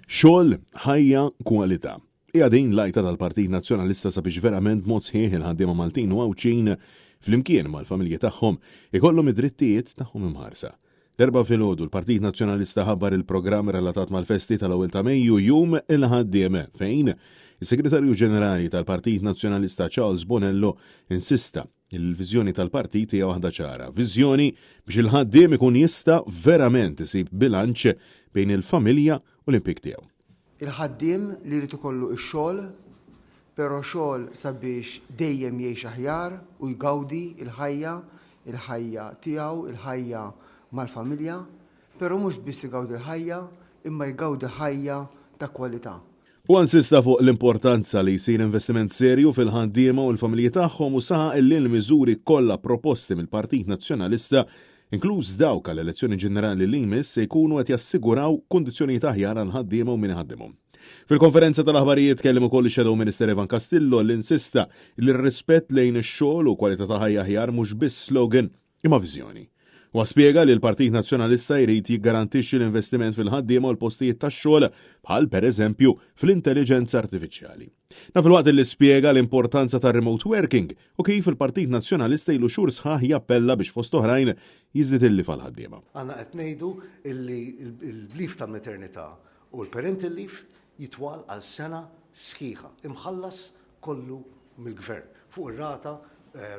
Xogħol, ħajja, kwalità. Hija din lajta tal-Partit Nazzjonalista sabiex verament mod sħiħ il-ħaddiema Maltin u Għawċin flimkien mal-familji tagħhom ikollhom id-drittijiet tagħhom imħarsa. Darba filgħodu l-Partit Nazzjonalista ħabbar il-programm relatat mal-festi tal-ewwel ta' Mejju jum il-ħaddiem fejn is-Segretarju Ġenerali tal-Partit Nazzjonalista Charles Bonello insista il-viżjoni tal-partit hija waħda ċara, viżjoni biex il-ħaddiem ikun jista' verament isib bilanċ bejn il-familja u l-impjeg tiegħu. Il-ħaddiem li jrid ikollu x-xogħol, però xogħol sabiex dejjem jgħix aħjar u jgawdi il-ħajja tiegħu, il-ħajja mal-familja, però mhux biss jgawdi l-ħajja, imma jgawdi ħajja ta' kwalità. U insista fuq l-importanza li jsir investiment serju fil-ħaddiema u l-familji tagħhom u saħaq li l-miżuri kollha proposti mill-Partit Nazzjonalista, inkluż dawk għall-elezzjoni ġenerali li jmiss se jkunu qed jassiguraw kundizzjonijiet aħjar għal ħaddiema u min iħaddimhom. Fil-konferenza tal-aħbarijiet kellem ukoll ix-Shadow Minister Evan Castillo li insista li r-rispett lejn ix-xogħol u kwalità ta' ħajja aħjar mhux biss slogan imma viżjoni. U spjega li l-Partit Nazzjonalista jrid jiggarantixxi l-investiment fil-ħaddiema u l-postijiet tax-xogħol bħal pereżempju fl-intelligenza artifiċjali. Fil-waqt li spjega l-importanza ta' remote working u kif il-Partit Nazzjonalista ilu xhur sħaħ jappella biex fost oħrajn jiżdied il-lif għall-ħaddiema. Għandna qed ngħidu li l-leave ta' maternità u l-parental leave jitwal għal sena sħiħa, imħallas kollu mill-gvern fuq ir-rata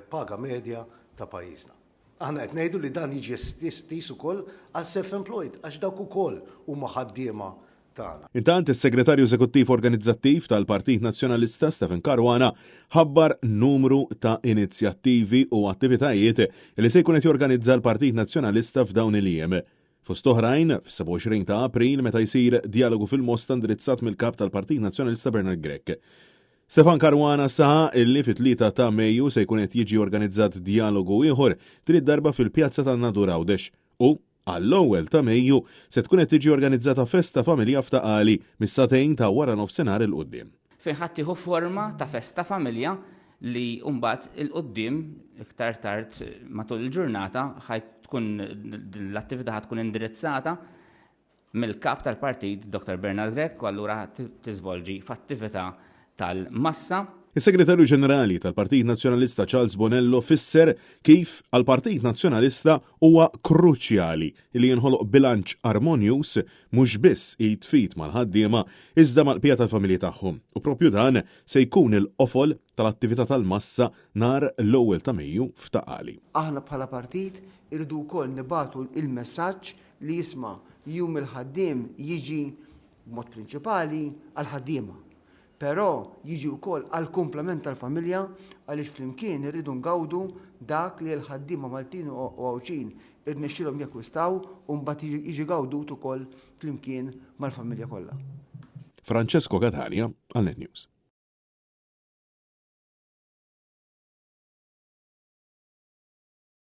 paga medja ta' pajjiżna. Aħna qed ngħidu li dan jiġi estis ukoll għal self-employed għax dawk ukoll huma ħaddiema tagħna. Intant is-Segretarju Eżekuttiv Organizzattiv tal-Partit Nazzjonalista Stephen Caruana ħabbar numru ta' inizjattivi u attivitajiet li se jkun qed jorganizza l-Partit Nazzjonalista f'dawn il-jiem. Fost oħrajn, f'27 ta' April meta jsir dialogu fil-Mosta indirizzat mill-kap tal-Partit Nazzjonalista Bernard Grech. Stefan Caruana saħa illi fit-3 ta' Mejju se jkun qed jiġi organizzat dialogu ieħor trid darba fil-Pjazza tan-Nadur Għawdex u għall-ewwel ta' Mejju se tkun qed tiġi organizzata festa familja f'Taqali mis-satejn ta' wara nofsinhar il qudiem. Fejn ħadd tieħu forma ta' festa familja li mbagħad il-qudiem iktar tard matul il-ġurnata tkun l-attività tkun indirizzata mill-kap tal-partit Dr. Bernard Grech u allura tiżvolġi f'attività tal-massa. Is-Segretarju Ġenerali tal-Partit Nazzjonalista Charles Bonello fisser kif għall-Partit Nazzjonalista huwa kruċjali li jinħoloq bilanċ armonjus mhux biss jitfit mal-ħaddiema iżda mal-bqija tal-familji tagħhom. U propju dan se jkun il-qofol tal-attività tal-massa nhar l-ewwel ta' Mejju f'Taqali. Aħna bħala partit irridu wkoll nibagħtu il-messaġġ li jisma' jum il-ħaddiem jiġi b'mod prinċipali għall-ħaddiema. Però jiġi wkoll għal komplement tal-familja għaliex flimkien irridu ngawdu dak li l-ħaddiema Maltin u Għawċin irnexxilhom jakkwistaw u mbagħad jiġi gawdut ukoll flimkien mal-familja kollha. Francesco Catania, għall-News.